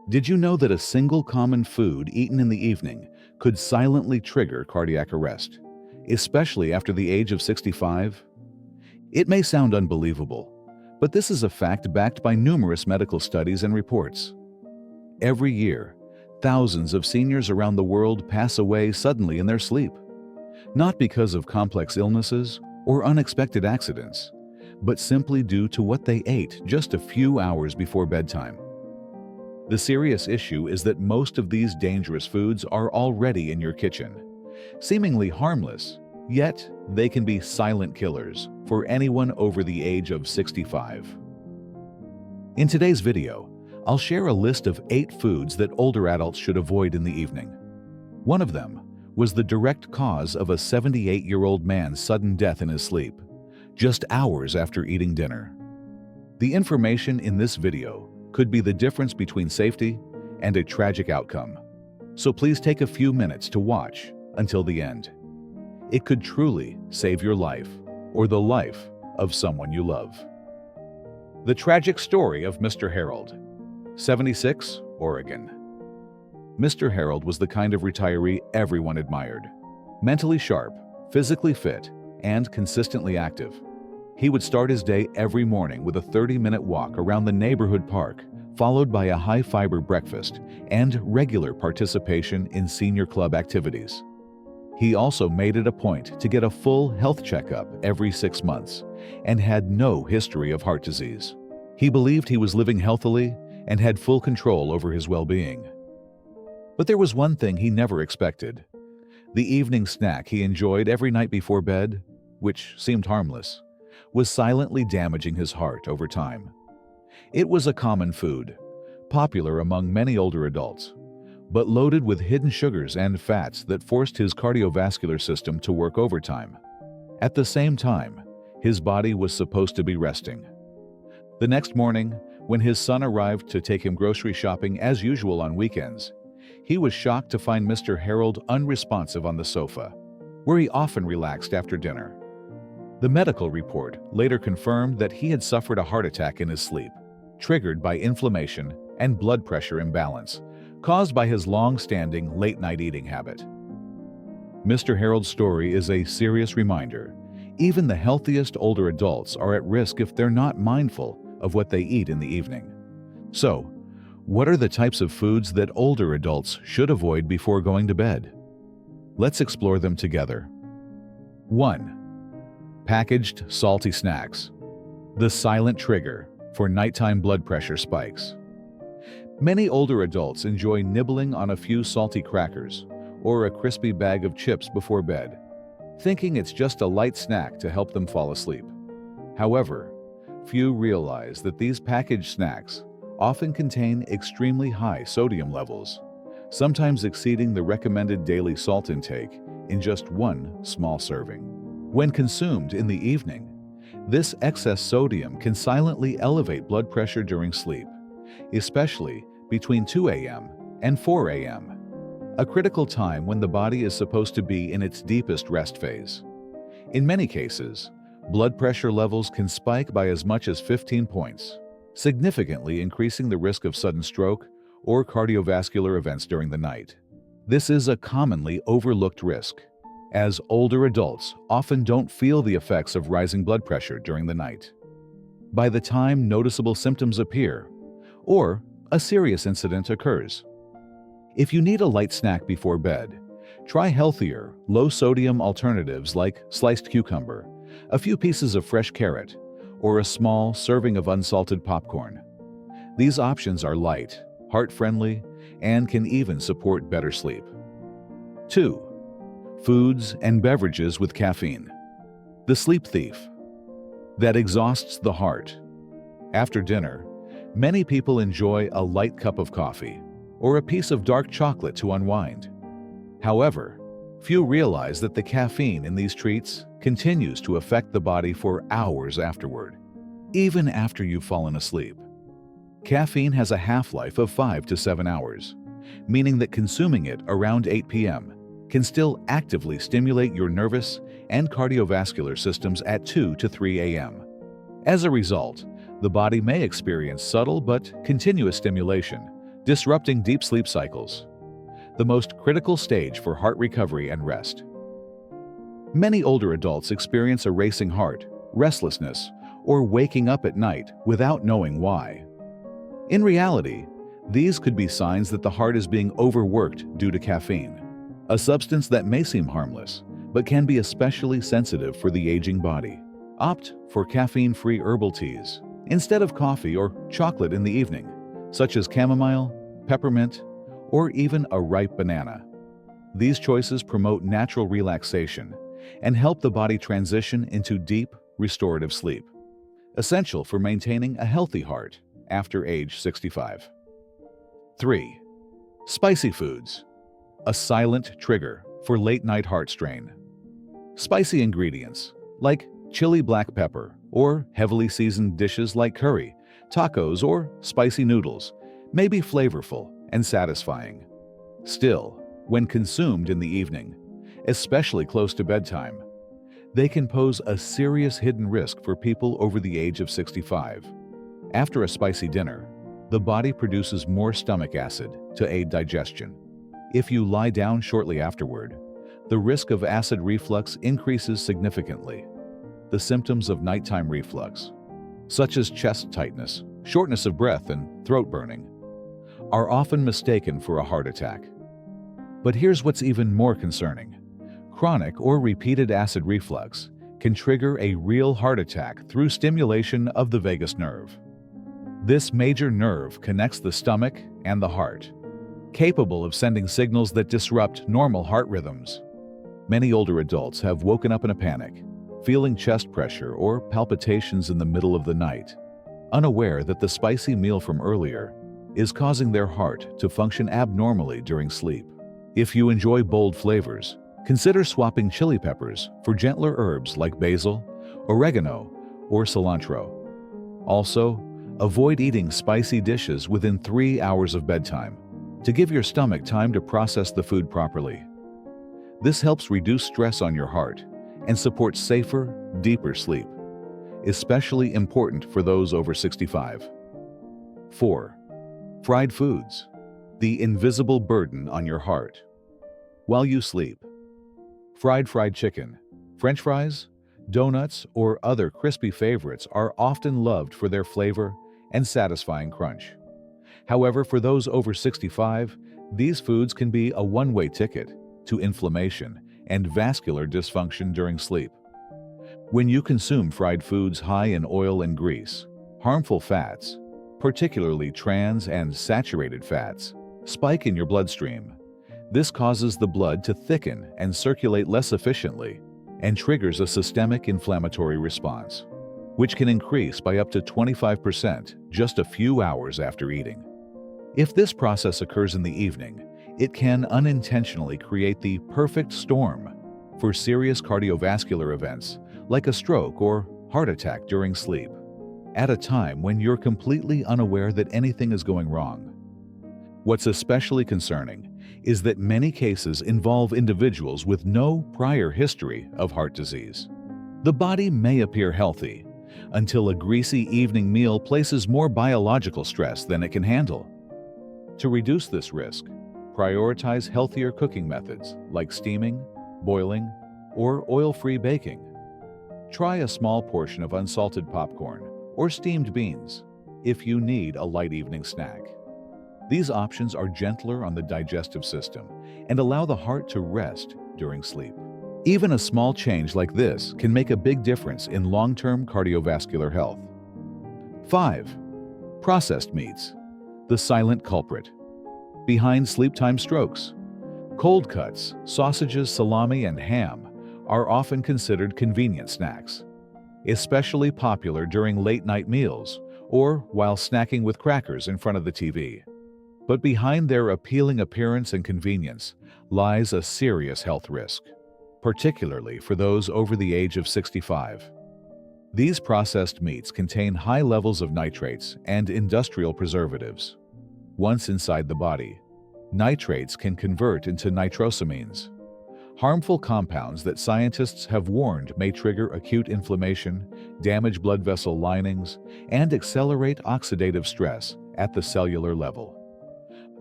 Did you know that a single common food eaten in the evening could silently trigger cardiac arrest, especially after the age of 65? It may sound unbelievable, but this is a fact backed by numerous medical studies and reports. Every year, thousands of seniors around the world pass away suddenly in their sleep, not because of complex illnesses or unexpected accidents, but simply due to what they ate just a few hours before bedtime. The serious issue is that most of these dangerous foods are already in your kitchen, seemingly harmless, yet they can be silent killers for anyone over the age of 65. In today's video, I'll share a list of 8 foods that older adults should avoid in the evening. One of them was the direct cause of a 78-year-old man's sudden death in his sleep, just hours after eating dinner. The information in this video could be the difference between safety and a tragic outcome, so please take a few minutes to watch until the end. It could truly save your life or the life of someone you love. The tragic story of Mr. Harold, 76, Oregon. Mr. Harold was the kind of retiree everyone admired. Mentally sharp, physically fit, and consistently active. He would start his day every morning with a 30-minute walk around the neighborhood park, followed by a high-fiber breakfast and regular participation in senior club activities. He also made it a point to get a full health checkup every 6 months and had no history of heart disease. He believed he was living healthily and had full control over his well-being. But there was one thing he never expected. The evening snack he enjoyed every night before bed, which seemed harmless, was silently damaging his heart over time. It was a common food, popular among many older adults, but loaded with hidden sugars and fats that forced his cardiovascular system to work overtime. At the same time, his body was supposed to be resting. The next morning, when his son arrived to take him grocery shopping as usual on weekends, he was shocked to find Mr. Harold unresponsive on the sofa, where he often relaxed after dinner. The medical report later confirmed that he had suffered a heart attack in his sleep, triggered by inflammation and blood pressure imbalance, caused by his long-standing late-night eating habit. Mr. Harold's story is a serious reminder. Even the healthiest older adults are at risk if they're not mindful of what they eat in the evening. So, what are the types of foods that older adults should avoid before going to bed? Let's explore them together. 1. Packaged salty snacks. The silent trigger for nighttime blood pressure spikes. Many older adults enjoy nibbling on a few salty crackers or a crispy bag of chips before bed, thinking it's just a light snack to help them fall asleep. However, few realize that these packaged snacks often contain extremely high sodium levels, sometimes exceeding the recommended daily salt intake in just one small serving. When consumed in the evening, this excess sodium can silently elevate blood pressure during sleep, especially between 2 a.m. and 4 a.m., a critical time when the body is supposed to be in its deepest rest phase. In many cases, blood pressure levels can spike by as much as 15 points, significantly increasing the risk of sudden stroke or cardiovascular events during the night. This is a commonly overlooked risk, as older adults often don't feel the effects of rising blood pressure during the night. By the time noticeable symptoms appear, or a serious incident occurs. If you need a light snack before bed, try healthier, low-sodium alternatives like sliced cucumber, a few pieces of fresh carrot, or a small serving of unsalted popcorn. These options are light, heart-friendly, and can even support better sleep. 2. Foods and beverages with caffeine. The sleep thief that exhausts the heart. After dinner, many people enjoy a light cup of coffee or a piece of dark chocolate to unwind. However, few realize that the caffeine in these treats continues to affect the body for hours afterward, even after you've fallen asleep. Caffeine has a half-life of 5 to 7 hours, meaning that consuming it around 8 p.m. can still actively stimulate your nervous and cardiovascular systems at 2 to 3 a.m. As a result, the body may experience subtle but continuous stimulation, disrupting deep sleep cycles, the most critical stage for heart recovery and rest. Many older adults experience a racing heart, restlessness, or waking up at night without knowing why. In reality, these could be signs that the heart is being overworked due to caffeine, a substance that may seem harmless, but can be especially sensitive for the aging body. Opt for caffeine-free herbal teas instead of coffee or chocolate in the evening, such as chamomile, peppermint, or even a ripe banana. These choices promote natural relaxation and help the body transition into deep, restorative sleep, essential for maintaining a healthy heart after age 65. 3. Spicy foods, a silent trigger for late-night heart strain. Spicy ingredients, like chili black pepper or heavily seasoned dishes like curry, tacos, or spicy noodles, may be flavorful and satisfying. Still, when consumed in the evening, especially close to bedtime, they can pose a serious hidden risk for people over the age of 65. After a spicy dinner, the body produces more stomach acid to aid digestion. If you lie down shortly afterward, the risk of acid reflux increases significantly. The symptoms of nighttime reflux, such as chest tightness, shortness of breath, and throat burning, are often mistaken for a heart attack. But here's what's even more concerning. Chronic or repeated acid reflux can trigger a real heart attack through stimulation of the vagus nerve. This major nerve connects the stomach and the heart, capable of sending signals that disrupt normal heart rhythms. Many older adults have woken up in a panic, feeling chest pressure or palpitations in the middle of the night, unaware that the spicy meal from earlier is causing their heart to function abnormally during sleep. If you enjoy bold flavors, consider swapping chili peppers for gentler herbs like basil, oregano, or cilantro. Also, avoid eating spicy dishes within 3 hours of bedtime to give your stomach time to process the food properly. This helps reduce stress on your heart and supports safer, deeper sleep, especially important for those over 65. 4. Fried foods, the invisible burden on your heart. While you sleep, fried chicken, French fries, donuts, or other crispy favorites are often loved for their flavor and satisfying crunch. However, for those over 65, these foods can be a one-way ticket to inflammation and vascular dysfunction during sleep. When you consume fried foods high in oil and grease, harmful fats, particularly trans and saturated fats, spike in your bloodstream. This causes the blood to thicken and circulate less efficiently and triggers a systemic inflammatory response, which can increase by up to 25% just a few hours after eating. If this process occurs in the evening, it can unintentionally create the perfect storm for serious cardiovascular events like a stroke or heart attack during sleep, at a time when you're completely unaware that anything is going wrong. What's especially concerning is that many cases involve individuals with no prior history of heart disease. The body may appear healthy until a greasy evening meal places more biological stress than it can handle. To reduce this risk, prioritize healthier cooking methods like steaming, boiling, or oil-free baking. Try a small portion of unsalted popcorn or steamed beans if you need a light evening snack. These options are gentler on the digestive system and allow the heart to rest during sleep. Even a small change like this can make a big difference in long-term cardiovascular health. 5. Processed meats, the silent culprit behind sleep-time strokes. Cold cuts, sausages, salami, and ham are often considered convenient snacks, especially popular during late-night meals or while snacking with crackers in front of the TV. But behind their appealing appearance and convenience lies a serious health risk, particularly for those over the age of 65. These processed meats contain high levels of nitrates and industrial preservatives. Once inside the body, nitrates can convert into nitrosamines, harmful compounds that scientists have warned may trigger acute inflammation, damage blood vessel linings, and accelerate oxidative stress at the cellular level.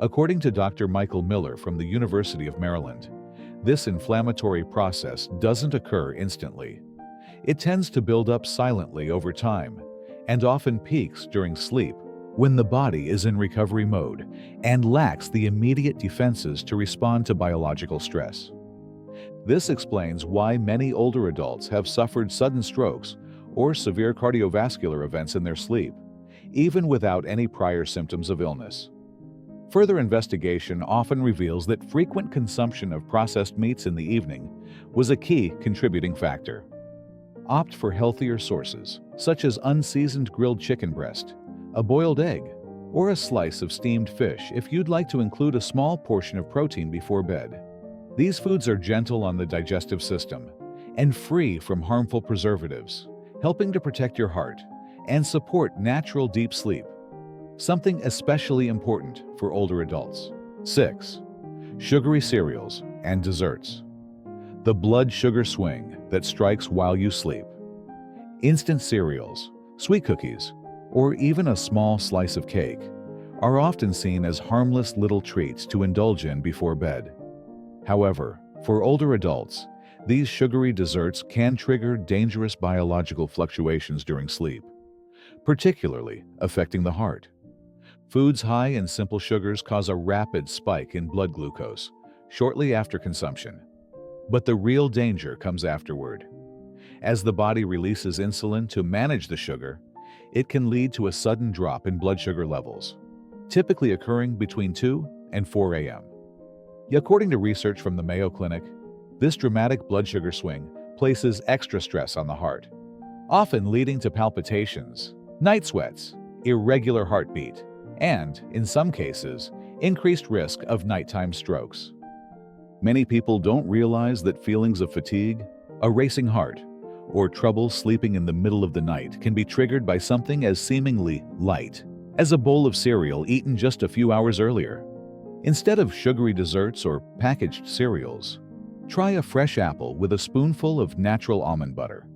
According to Dr. Michael Miller from the University of Maryland, this inflammatory process doesn't occur instantly. It tends to build up silently over time and often peaks during sleep when the body is in recovery mode and lacks the immediate defenses to respond to biological stress. This explains why many older adults have suffered sudden strokes or severe cardiovascular events in their sleep, even without any prior symptoms of illness. Further investigation often reveals that frequent consumption of processed meats in the evening was a key contributing factor. Opt for healthier sources, such as unseasoned grilled chicken breast, a boiled egg, or a slice of steamed fish if you'd like to include a small portion of protein before bed. These foods are gentle on the digestive system and free from harmful preservatives, helping to protect your heart and support natural deep sleep, something especially important for older adults. 6. Sugary cereals and desserts. The blood sugar swing that strikes while you sleep. Instant cereals, sweet cookies, or even a small slice of cake are often seen as harmless little treats to indulge in before bed. However, for older adults, these sugary desserts can trigger dangerous biological fluctuations during sleep, particularly affecting the heart. Foods high in simple sugars cause a rapid spike in blood glucose shortly after consumption. But the real danger comes afterward. As the body releases insulin to manage the sugar, it can lead to a sudden drop in blood sugar levels, typically occurring between 2 and 4 a.m. According to research from the Mayo Clinic, this dramatic blood sugar swing places extra stress on the heart, often leading to palpitations, night sweats, irregular heartbeat, and, in some cases, increased risk of nighttime strokes. Many people don't realize that feelings of fatigue, a racing heart, or trouble sleeping in the middle of the night can be triggered by something as seemingly light as a bowl of cereal eaten just a few hours earlier. Instead of sugary desserts or packaged cereals, try a fresh apple with a spoonful of natural almond butter.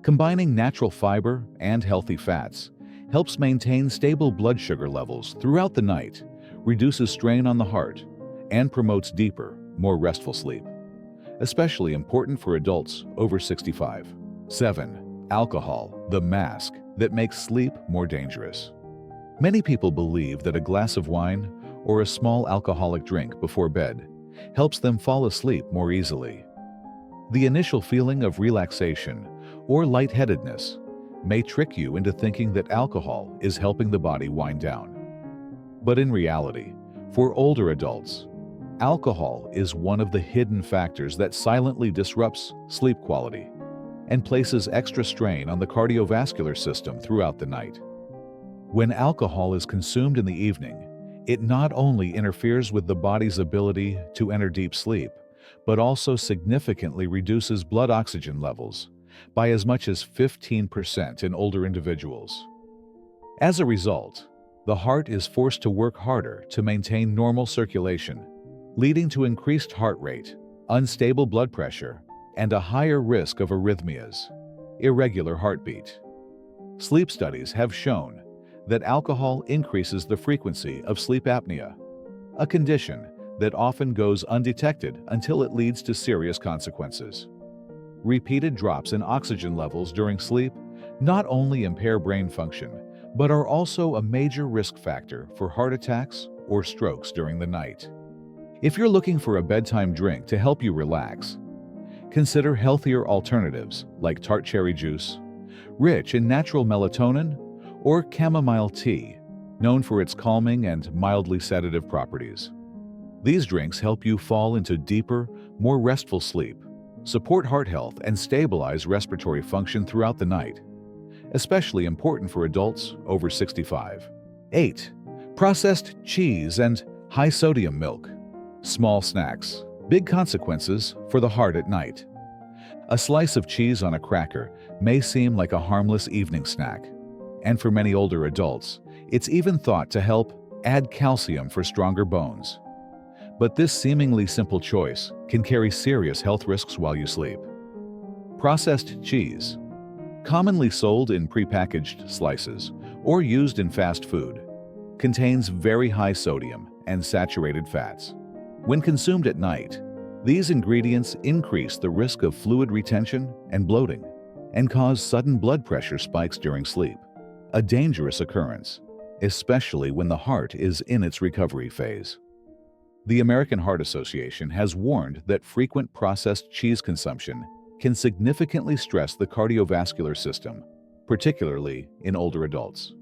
Combining natural fiber and healthy fats helps maintain stable blood sugar levels throughout the night, reduces strain on the heart, and promotes deeper, more restful sleep, especially important for adults over 65. 7. Alcohol, the mask that makes sleep more dangerous. Many people believe that a glass of wine or a small alcoholic drink before bed helps them fall asleep more easily. The initial feeling of relaxation or lightheadedness may trick you into thinking that alcohol is helping the body wind down. But in reality, for older adults, alcohol is one of the hidden factors that silently disrupts sleep quality and places extra strain on the cardiovascular system throughout the night. When alcohol is consumed in the evening, it not only interferes with the body's ability to enter deep sleep, but also significantly reduces blood oxygen levels by as much as 15% in older individuals. As a result, the heart is forced to work harder to maintain normal circulation, leading to increased heart rate, unstable blood pressure, and a higher risk of arrhythmias, irregular heartbeat. Sleep studies have shown that alcohol increases the frequency of sleep apnea, a condition that often goes undetected until it leads to serious consequences. Repeated drops in oxygen levels during sleep not only impair brain function, but are also a major risk factor for heart attacks or strokes during the night. If you're looking for a bedtime drink to help you relax, consider healthier alternatives like tart cherry juice, rich in natural melatonin, or chamomile tea, known for its calming and mildly sedative properties. These drinks help you fall into deeper, more restful sleep, support heart health, and stabilize respiratory function throughout the night, especially important for adults over 65. 8. Processed cheese and high-sodium milk. Small snacks, big consequences for the heart at night. A slice of cheese on a cracker may seem like a harmless evening snack, and for many older adults, it's even thought to help add calcium for stronger bones. But this seemingly simple choice can carry serious health risks while you sleep. Processed cheese, commonly sold in prepackaged slices or used in fast food, contains very high sodium and saturated fats. When consumed at night, these ingredients increase the risk of fluid retention and bloating and cause sudden blood pressure spikes during sleep, a dangerous occurrence, especially when the heart is in its recovery phase. The American Heart Association has warned that frequent processed cheese consumption can significantly stress the cardiovascular system, particularly in older adults.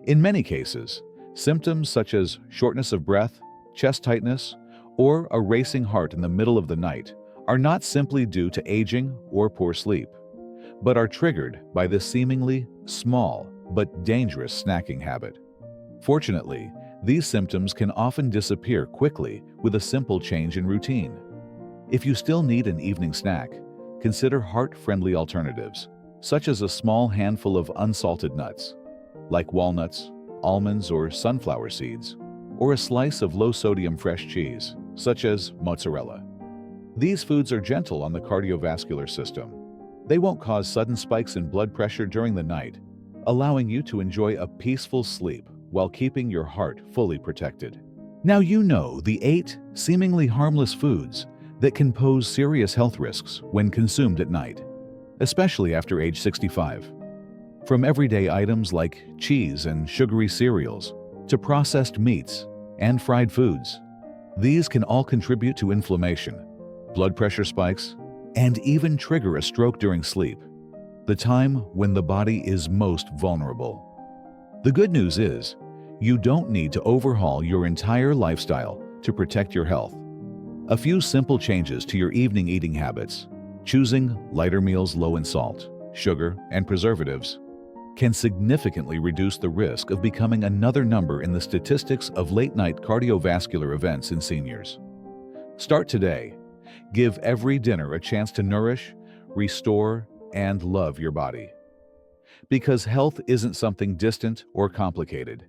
In many cases, symptoms such as shortness of breath, chest tightness, or a racing heart in the middle of the night are not simply due to aging or poor sleep, but are triggered by this seemingly small but dangerous snacking habit. Fortunately, these symptoms can often disappear quickly with a simple change in routine. If you still need an evening snack, consider heart-friendly alternatives, such as a small handful of unsalted nuts, like walnuts, almonds, or sunflower seeds, or a slice of low-sodium fresh cheese, such as mozzarella. These foods are gentle on the cardiovascular system. They won't cause sudden spikes in blood pressure during the night, allowing you to enjoy a peaceful sleep while keeping your heart fully protected. Now you know the 8 seemingly harmless foods that can pose serious health risks when consumed at night, especially after age 65. From everyday items like cheese and sugary cereals to processed meats and fried foods, these can all contribute to inflammation, blood pressure spikes, and even trigger a stroke during sleep, the time when the body is most vulnerable. The good news is, you don't need to overhaul your entire lifestyle to protect your health. A few simple changes to your evening eating habits, choosing lighter meals low in salt, sugar, and preservatives, can significantly reduce the risk of becoming another number in the statistics of late-night cardiovascular events in seniors. Start today. Give every dinner a chance to nourish, restore, and love your body. Because health isn't something distant or complicated.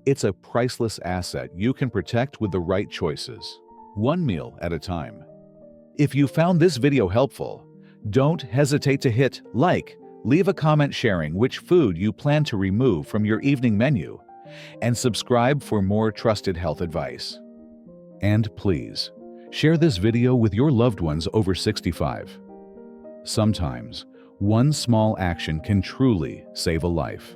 It's a priceless asset you can protect with the right choices, one meal at a time. If you found this video helpful, don't hesitate to hit like, leave a comment sharing which food you plan to remove from your evening menu, and subscribe for more trusted health advice. And please, share this video with your loved ones over 65. Sometimes, one small action can truly save a life.